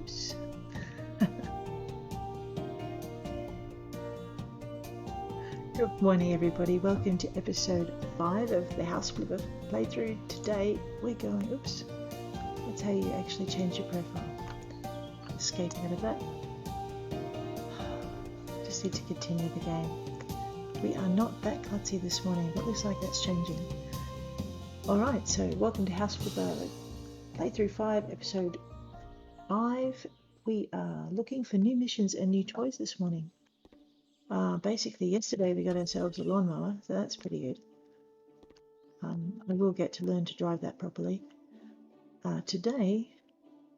Oops. Good morning, everybody. Welcome to episode 5 of the House Flipper playthrough. Today we're going, oops, that's how you actually change your profile. Escaping out of that. Just need to continue the game. We are not that klutzy this morning, but looks like that's changing. Alright, so welcome to House Flipper playthrough 5, episode 5. We are looking for new missions and new toys this morning. Basically, yesterday we got ourselves a lawnmower, so that's pretty good. I will get to learn to drive that properly. Today,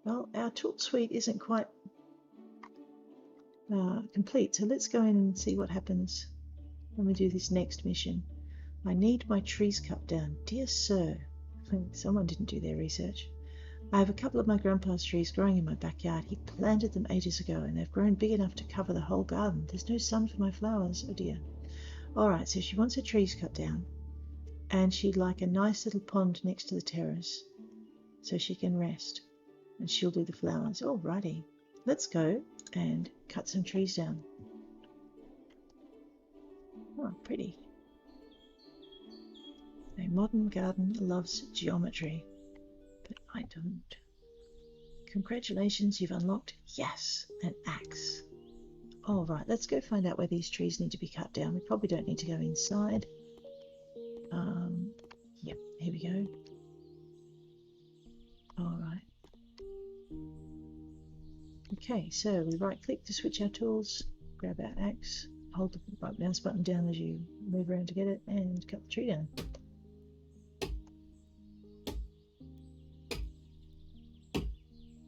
well, our tool suite isn't quite complete, so let's go in and see what happens when we do this next mission. I need my trees cut down. Dear sir, someone didn't do their research. I have a couple of my grandpa's trees growing in my backyard. He planted them ages ago and they've grown big enough to cover the whole garden. There's no sun for my flowers. Oh dear. Alright, so she wants her trees cut down and she'd like a nice little pond next to the terrace so she can rest and she'll do the flowers. Alrighty. Let's go and cut some trees down. Oh, pretty. A modern garden loves geometry. But I don't. Congratulations, you've unlocked, yes, an axe. Alright, let's go find out where these trees need to be cut down. We probably don't need to go inside. Yep, here we go. Alright. Okay, so we right click to switch our tools, grab our axe, hold the right mouse button down as you move around to get it, and cut the tree down.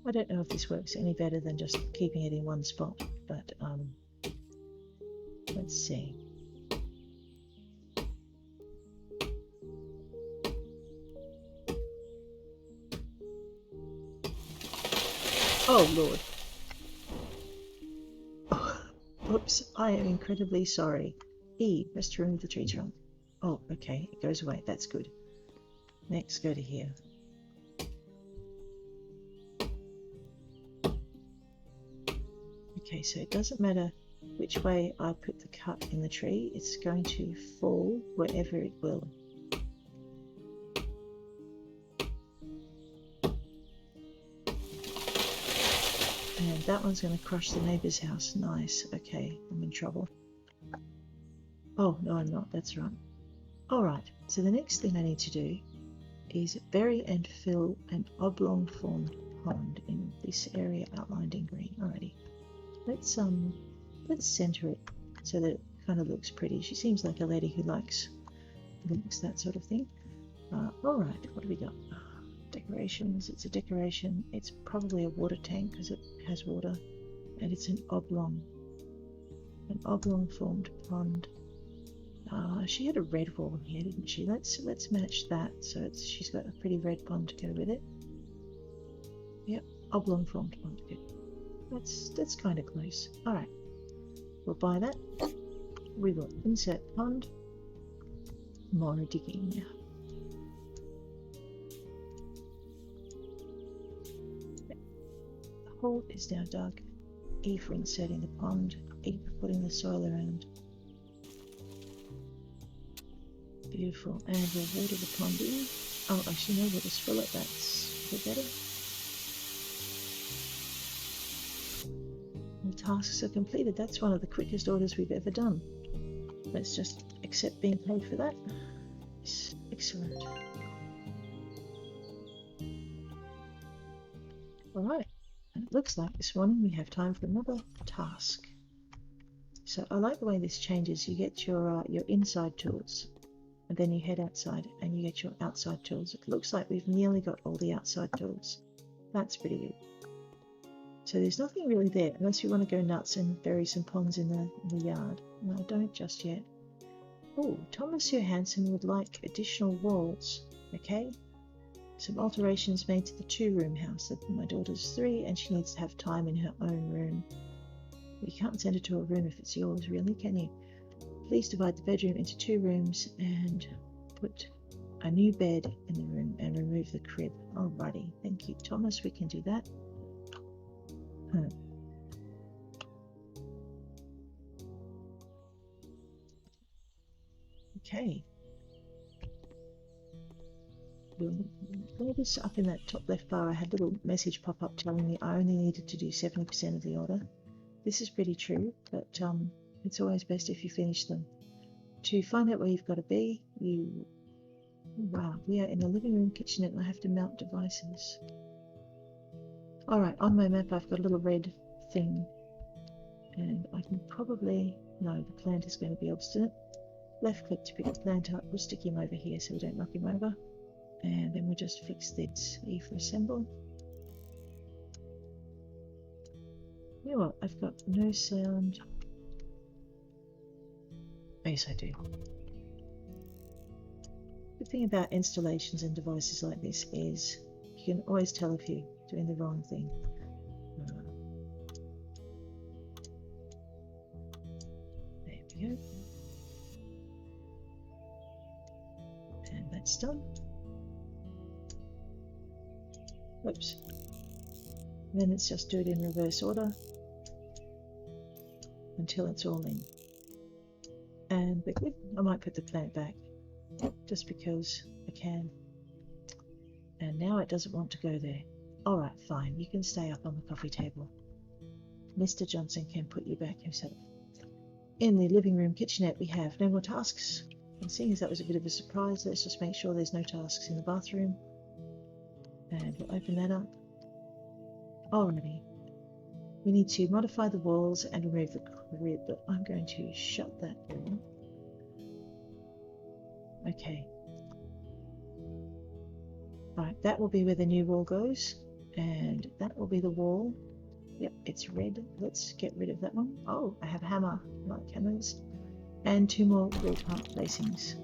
I don't know if this works any better than just keeping it in one spot, but let's see. Oh Lord. Oh, oops, I am incredibly sorry. E, press to remove the tree trunk. Oh, okay, it goes away, that's good. Next, go to here. Okay, so it doesn't matter which way I put the cut in the tree, it's going to fall wherever it will. And that one's going to crush the neighbour's house. Nice. Okay, I'm in trouble. Oh, no, I'm not. That's right. Alright, so the next thing I need to do is bury and fill an oblong-formed pond in this area outlined in green. Alrighty. Let's center it so that it kind of looks pretty. She seems like a lady who likes that sort of thing. Alright, what do we got? Decorations. It's a decoration. It's probably a water tank because it has water, and it's an oblong formed pond. She had a red wall here, didn't she? Let's match that. So she's got a pretty red pond to go with it. Yep, oblong formed pond. Good. That's kind of close. Alright, we'll buy that. We will insert pond. More digging. The hole is now dug. E for inserting the pond. E for putting the soil around. Beautiful. And we'll water the pond in. Oh, actually no, we'll just fill it. That's a bit better. Tasks are completed. That's one of the quickest orders we've ever done. Let's just accept being paid for that. Excellent. Alright, and it looks like this morning we have time for another task. So I like the way this changes. You get your inside tools, and then you head outside and you get your outside tools. It looks like we've nearly got all the outside tools. That's pretty good. So there's nothing really there unless you want to go nuts and bury some ponds in the yard. No, don't just yet. Oh, Thomas Johansson would like additional walls. Okay. Some alterations made to the 2-room house. My daughter's 3 and she needs to have time in her own room. You can't send her to a room if it's yours, really, can you? Please divide the bedroom into 2 rooms and put a new bed in the room and remove the crib. Alrighty, thank you, Thomas. We can do that. Huh. Okay. You'll notice up in that top left bar I had a little message pop up telling me I only needed to do 70% of the order. This is pretty true, but it's always best if you finish them. To find out where you've got to be, wow, we are in the living room kitchenette and I have to mount devices. Alright, on my map I've got a little red thing, and I can probably, no, the plant is going to be obstinate. Left click to pick the plant up, we'll stick him over here so we don't knock him over. And then we'll just fix this. E for assemble. You know what? I've got no sound. Yes, I do. The thing about installations and devices like this is you can always tell if you're doing the wrong thing. There we go. And that's done. Whoops. Then let's just do it in reverse order until it's all in. And we're good. I might put the plant back just because I can. And now it doesn't want to go there. Alright, fine. You can stay up on the coffee table. Mr. Johnson can put you back himself. In the living room kitchenette we have no more tasks. And seeing as that was a bit of a surprise, let's just make sure there's no tasks in the bathroom. And we'll open that up. Alrighty. We need to modify the walls and remove the grid, but I'm going to shut that door. Okay. Right, that will be where the new wall goes, and that will be the wall. Yep, it's red. Let's get rid of that one. Oh, I have a hammer. I like hammers. And 2 more wall part placings.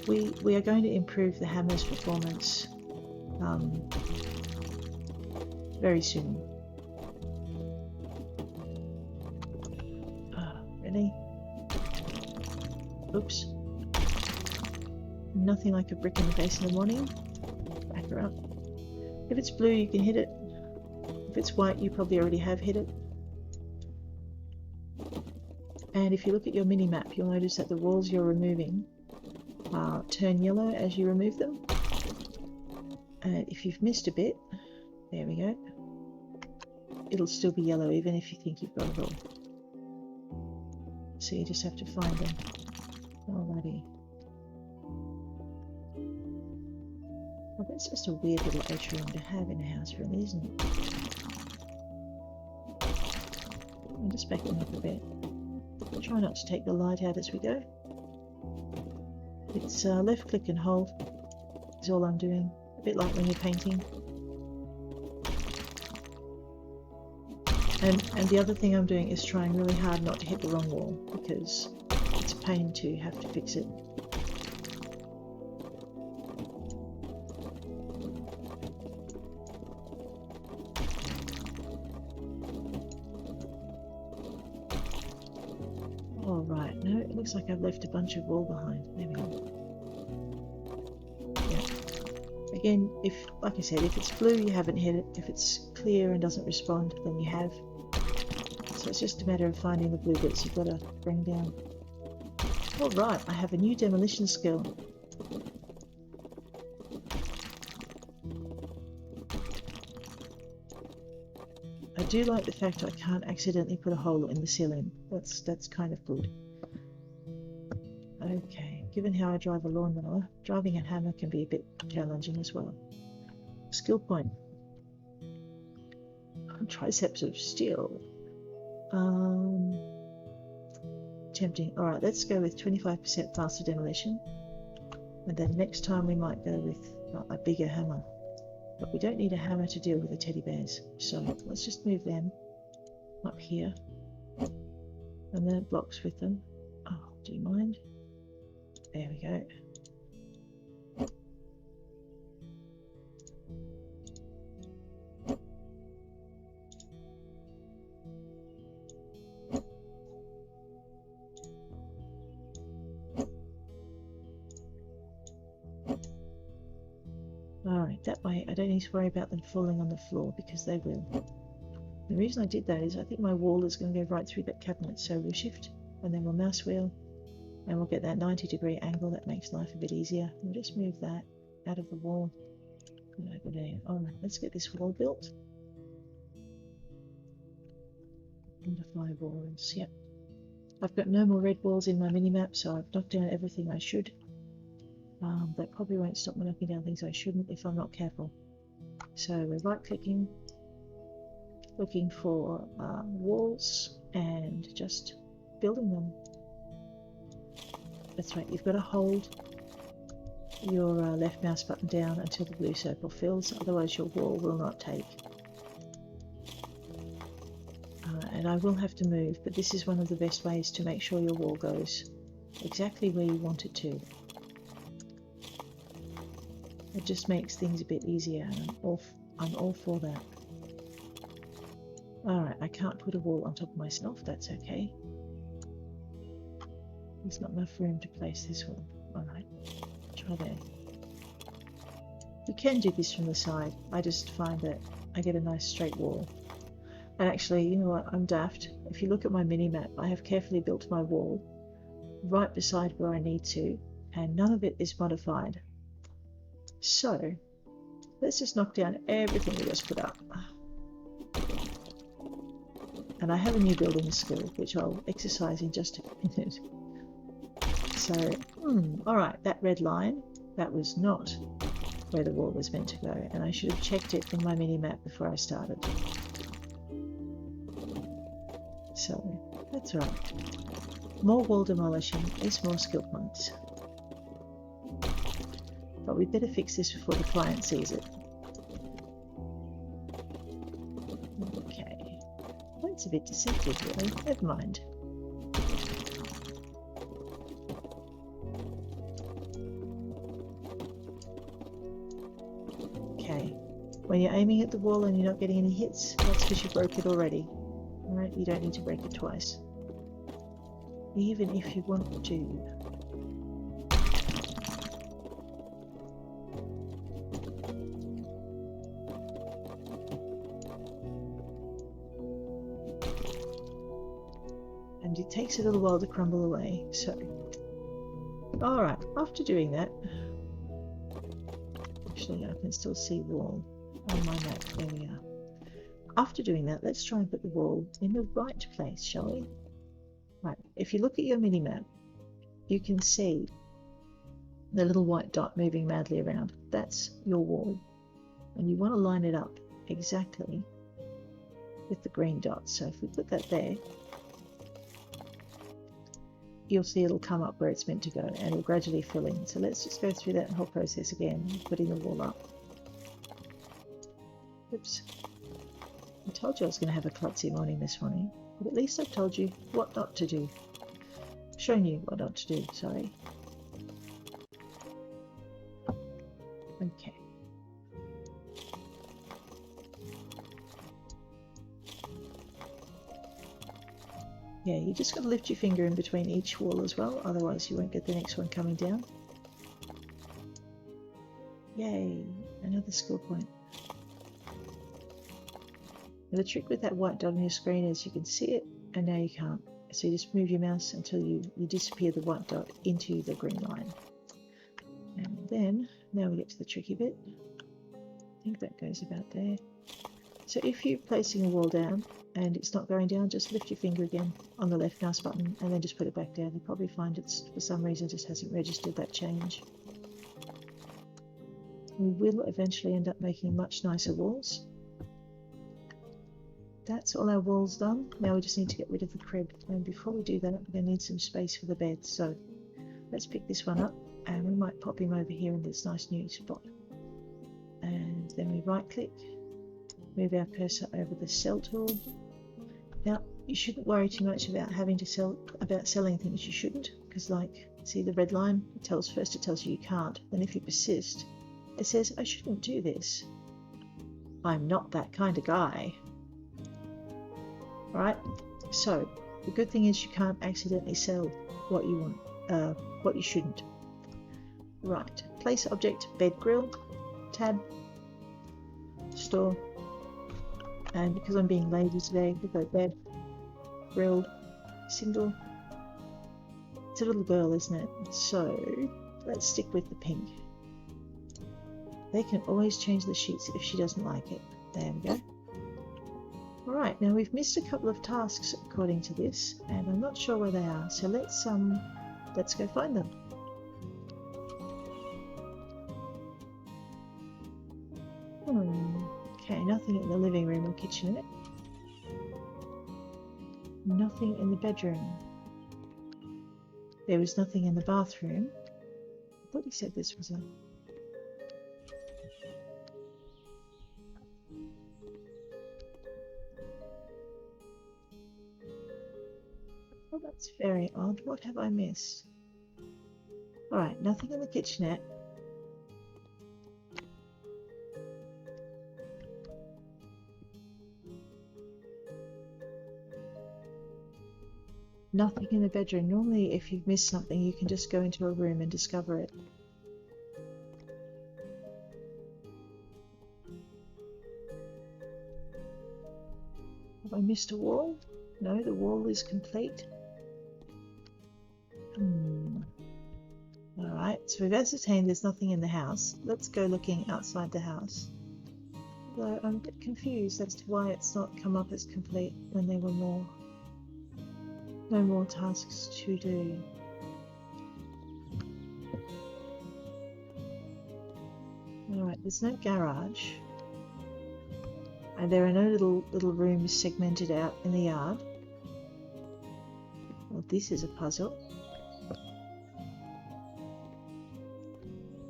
We are going to improve the hammer's performance very soon. Really? Oops. Nothing like a brick in the face in the morning. Back her up. If it's blue, you can hit it. If it's white, you probably already have hit it. And if you look at your mini-map, you'll notice that the walls you're removing turn yellow as you remove them. And if you've missed a bit, there we go, it'll still be yellow even if you think you've got it all. So you just have to find them. Alrighty. Well, that's just a weird little atrium to have in a house, really, isn't it? I'm just backing up a bit. I'll try not to take the light out as we go. It's left click and hold is all I'm doing. A bit like when you're painting. And the other thing I'm doing is trying really hard not to hit the wrong wall, because it's a pain to have to fix it. Alright, no, it looks like I've left a bunch of wall behind. There we go. Yeah. Again, if, like I said, if it's blue you haven't hit it. If it's clear and doesn't respond, then you have. So it's just a matter of finding the blue bits you've got to bring down. Alright, I have a new demolition skill. I do like the fact I can't accidentally put a hole in the ceiling. That's kind of good. Okay, given how I drive a lawnmower, driving a hammer can be a bit challenging as well. Skill point. Triceps of steel. Tempting. Alright, let's go with 25% faster demolition. And then next time we might go with a bigger hammer. But we don't need a hammer to deal with the teddy bears. So let's just move them up here. And then it blocks with them. Oh, do you mind? There we go. Alright, that way I don't need to worry about them falling on the floor, because they will. The reason I did that is I think my wall is going to go right through that cabinet. So we'll shift and then we'll mouse wheel and we'll get that 90-degree angle. That makes life a bit easier. We'll just move that out of the wall. Alright, let's get this wall built. Modify walls, yep. I've got no more red walls in my mini-map, so I've knocked down everything I should. That probably won't stop me knocking down things I shouldn't if I'm not careful. So we're right-clicking, looking for walls, and just building them. That's right, you've got to hold your left mouse button down until the blue circle fills, otherwise your wall will not take. And I will have to move, but this is one of the best ways to make sure your wall goes exactly where you want it to. It just makes things a bit easier, and I'm all for that. Alright, I can't put a wall on top of myself, that's okay. There's not enough room to place this one. Alright, try there. You can do this from the side, I just find that I get a nice straight wall. And actually, you know what, I'm daft. If you look at my mini-map, I have carefully built my wall right beside where I need to, and none of it is modified. So, let's just knock down everything we just put up. And I have a new building skill, which I'll exercise in just a minute. So, alright, that red line, that was not where the wall was meant to go, and I should have checked it in my mini-map before I started. So, that's right. More wall demolition is more skill points. But we'd better fix this before the client sees it. Okay. That's a bit deceptive, really. Never mind. Okay. When you're aiming at the wall and you're not getting any hits, that's because you broke it already. Alright, you don't need to break it twice. Even if you want to. And it takes a little while to crumble away, so. Alright, after doing that. Actually, I can still see wall on my map. There we are. After doing that, let's try and put the wall in the right place, shall we? Right, if you look at your mini-map, you can see the little white dot moving madly around. That's your wall. And you want to line it up exactly with the green dot. So if we put that there, you'll see it'll come up where it's meant to go and it'll gradually fill in. So let's just go through that whole process again, putting the wall up. Oops. I told you I was going to have a klutzy morning this morning, but at least I've told you what not to do. Shown you what not to do, sorry. Okay. Yeah, you just got to lift your finger in between each wall as well, otherwise you won't get the next one coming down. Yay, another skill point. Now the trick with that white dot on your screen is you can see it and now you can't. So you just move your mouse until you disappear the white dot into the green line. And then, now we get to the tricky bit. I think that goes about there. So if you're placing a wall down and it's not going down, just lift your finger again on the left mouse button and then just put it back down. You'll probably find it's, for some reason, just hasn't registered that change. We will eventually end up making much nicer walls. That's all our walls done. Now we just need to get rid of the crib. And before we do that, we're going to need some space for the bed. So let's pick this one up and we might pop him over here in this nice new spot. And then we right click, move our cursor over the cell tool. Now you shouldn't worry too much about having to selling things you shouldn't, because like, see the red line? It tells you you can't. Then if you persist, it says I shouldn't do this. I'm not that kind of guy. Right, so the good thing is you can't accidentally sell what you want, what you shouldn't. Right, place object, bed grill, tab, store, And because I'm being lazy today, we've got bed, grilled, single. It's a little girl, isn't it? So let's stick with the pink. They can always change the sheets if she doesn't like it. There we go. Alright, now we've missed a couple of tasks according to this, and I'm not sure where they are, so let's go find them. Okay, nothing in the living room or kitchenette. Nothing in the bedroom. There was nothing in the bathroom. I thought he said this was a... Oh, that's very odd. What have I missed? Alright, nothing in the kitchenette. Nothing in the bedroom. Normally, if you've missed something, you can just go into a room and discover it. Have I missed a wall? No, the wall is complete. Alright, so we've ascertained there's nothing in the house. Let's go looking outside the house. Although I'm a bit confused as to why it's not come up as complete when there were no more tasks to do. Alright, there's no garage. And there are no little rooms segmented out in the yard. Well, this is a puzzle.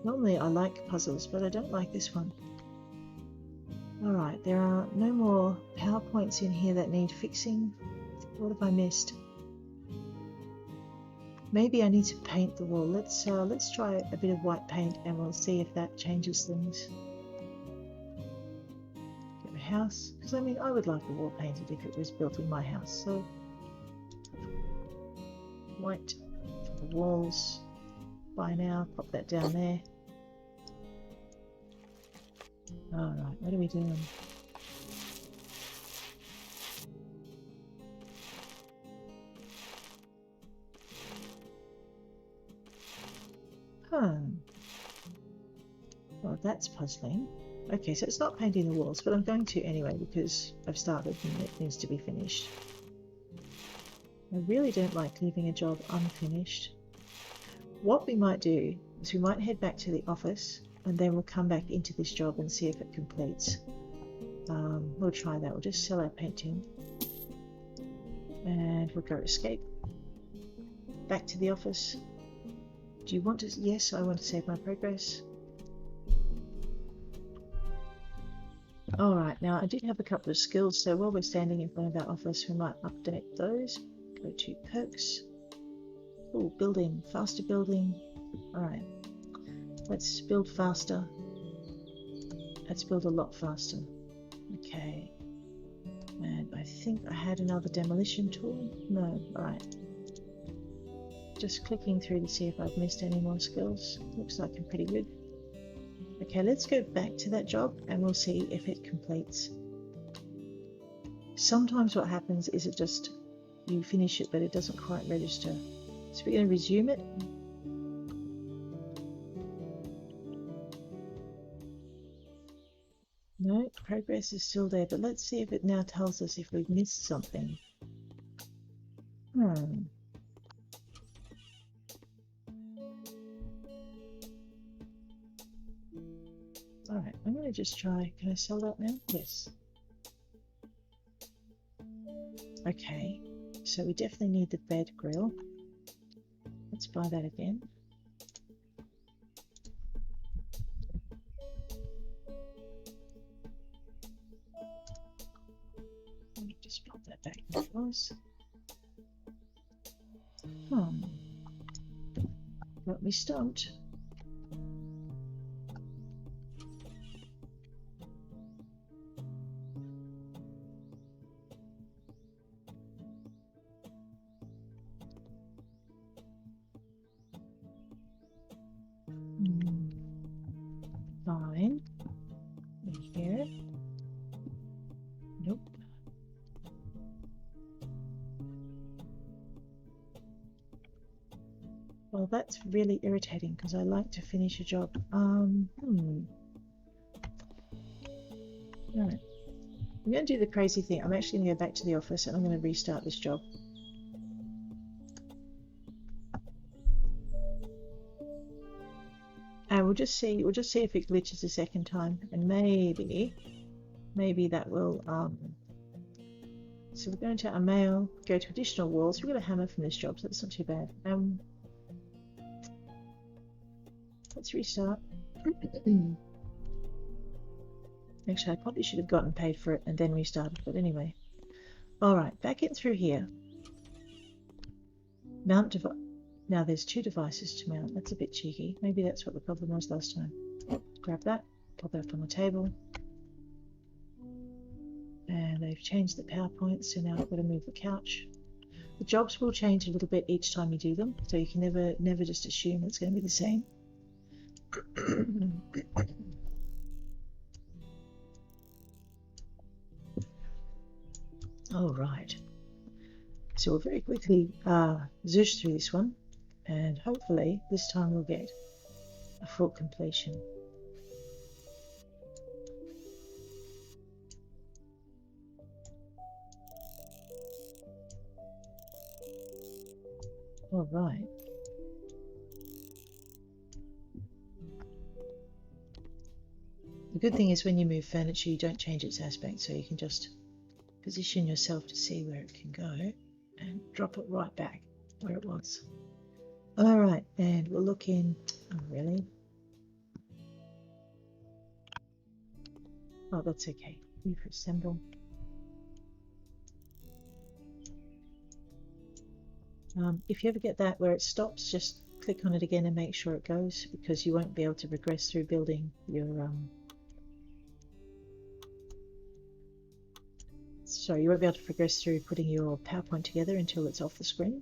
Normally I like puzzles, but I don't like this one. Alright, there are no more PowerPoints in here that need fixing. What have I missed? Maybe I need to paint the wall. Let's try a bit of white paint and we'll see if that changes things. Get a house, because I mean I would like the wall painted if it was built in my house. So white for the walls. By now, pop that down there. Alright, what are we doing? Well, that's puzzling. Okay, so it's not painting the walls, but I'm going to anyway because I've started and it needs to be finished. I really don't like leaving a job unfinished. What we might do is we might head back to the office and then we'll come back into this job and see if it completes. We'll try that. We'll just sell our painting and we'll go escape. Back to the office. Do you want to? Yes, I want to save my progress. Alright, now I did have a couple of skills, so while we're standing in front of our office, we might update those. Go to perks. Oh, building, faster building. Alright, let's build faster. Let's build a lot faster. Okay, and I think I had another demolition tool. No, alright. Just clicking through to see if I've missed any more skills. Looks like I'm pretty good. Okay, let's go back to that job and we'll see if it completes. Sometimes what happens is you finish it but it doesn't quite register. So we're going to resume it. No, progress is still there, but let's see if it now tells us if we've missed something. Alright, I'm going to just try. Can I sell that now? Yes. Okay, so we definitely need the bed grill. Let's buy that again. Let me just pop that back in it was. Got me stumped. Fine. In here. Nope. that's really irritating because I like to finish a job. Alright. I'm going to do the crazy thing. I'm actually going to go back to the office and I'm going to restart this job. And we'll just see if it glitches a second time, and maybe that will so we're going to our mail, go to additional walls. We've got a hammer from this job, so that's not too bad. Let's restart. Actually, I probably should have gotten paid for it and then restarted, but anyway. Alright, back in through here. Mount device. Now there's 2 devices to mount. That's a bit cheeky. Maybe that's what the problem was last time. Grab that, pop that up on the table. And they've changed the PowerPoint, so now I've got to move the couch. The jobs will change a little bit each time you do them, so you can never just assume it's going to be the same. All right. So we'll very quickly zoosh through this one, and hopefully this time we'll get a full completion. All right. The good thing is when you move furniture, you don't change its aspect, so you can just position yourself to see where it can go and drop it right back where it was. All right, and we'll look in. Oh, really? Oh, that's okay. Leave assemble. If you ever get that where it stops, just click on it again and make sure it goes, because you won't be able to progress through building your sorry, you won't be able to progress through putting your PowerPoint together until it's off the screen.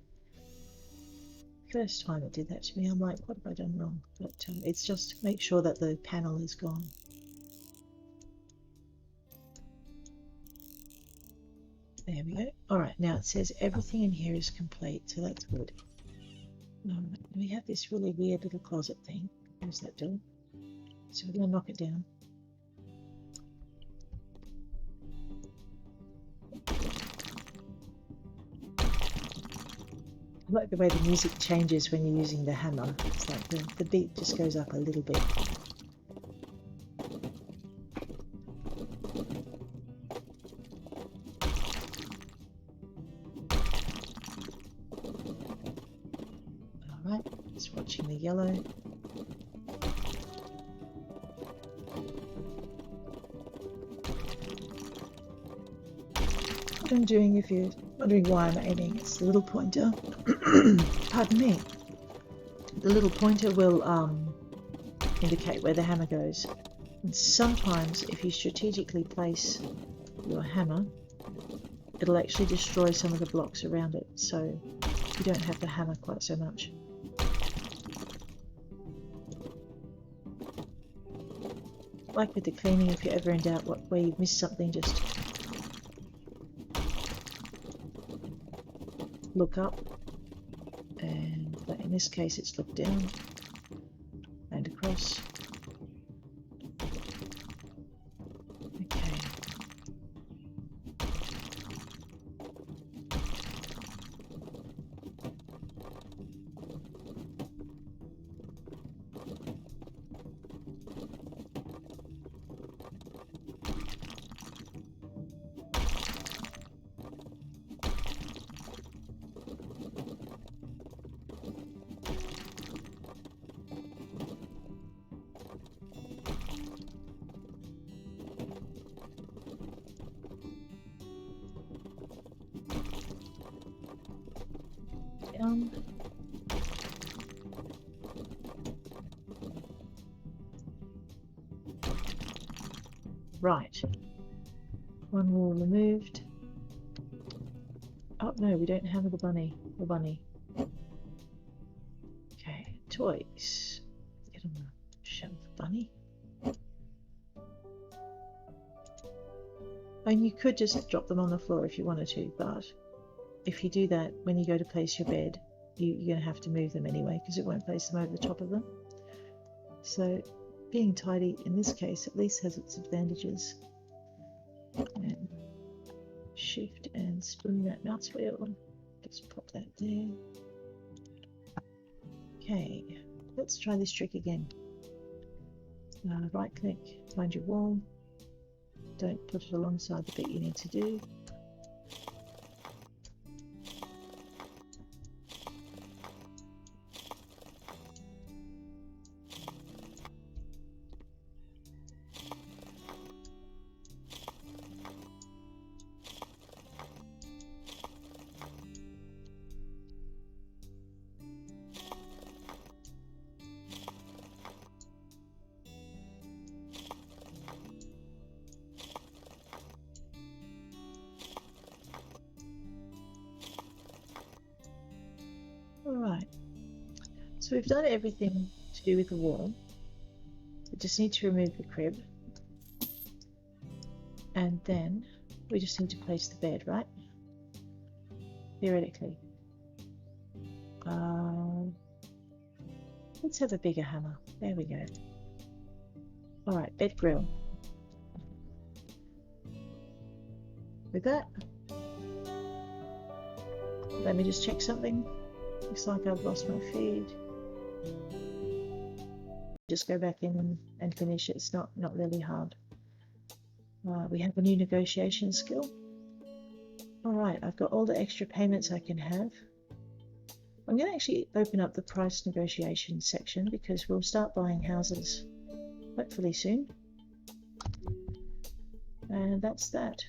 First time it did that to me, I'm like, what have I done wrong? But it's just make sure that the panel is gone. There we go. Alright, now it says everything in here is complete, so that's good. We have this really weird little closet thing. Close that door. So we're going to knock it down. I like the way the music changes when you're using the hammer. It's like the beat just goes up a little bit. Alright, just watching the yellow. What I'm doing, if you're wondering why I'm aiming, it's the little pointer. Pardon me. The little pointer will indicate where the hammer goes. And sometimes, if you strategically place your hammer, it'll actually destroy some of the blocks around it, so you don't have to hammer quite so much. Like with the cleaning, if you're ever in doubt where you've missed something, just look up, and in this case it's look down and across. Okay. Right, one wall removed. Oh no, we don't have the bunny. Okay, toys. Get on the shelf, bunny. And you could just drop them on the floor if you wanted to, but if you do that when you go to place your bed, you're going to have to move them anyway because it won't place them over the top of them. So being tidy in this case at least has its advantages. And shift and spin that mouse wheel. Just pop that there. Okay, let's try this trick again. Right click, find your wall. Don't put it alongside the bit you need to do. Alright, so we've done everything to do with the wall. We just need to remove the crib. And then we just need to place the bed, right? Theoretically. Let's have a bigger hammer. There we go. Alright, bed grill. With that, let me just check something. Looks like I've lost my feed. Just go back in and finish. It's not really hard. We have a new negotiation skill. Alright, I've got all the extra payments I can have. I'm going to actually open up the price negotiation section because we'll start buying houses hopefully soon. And that's that.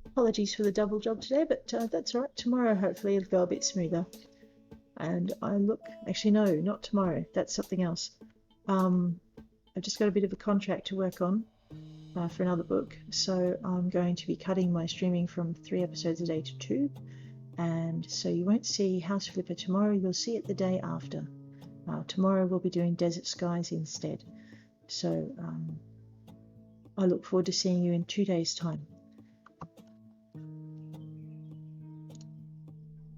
Apologies for the double job today, but that's alright. Tomorrow hopefully it'll go a bit smoother. And actually no, not tomorrow. That's something else. I've just got a bit of a contract to work on for another book. So I'm going to be cutting my streaming from 3 episodes a day to 2. And so you won't see House Flipper tomorrow, you'll see it the day after. Tomorrow we'll be doing Desert Skies instead. So I look forward to seeing you in 2 days' time.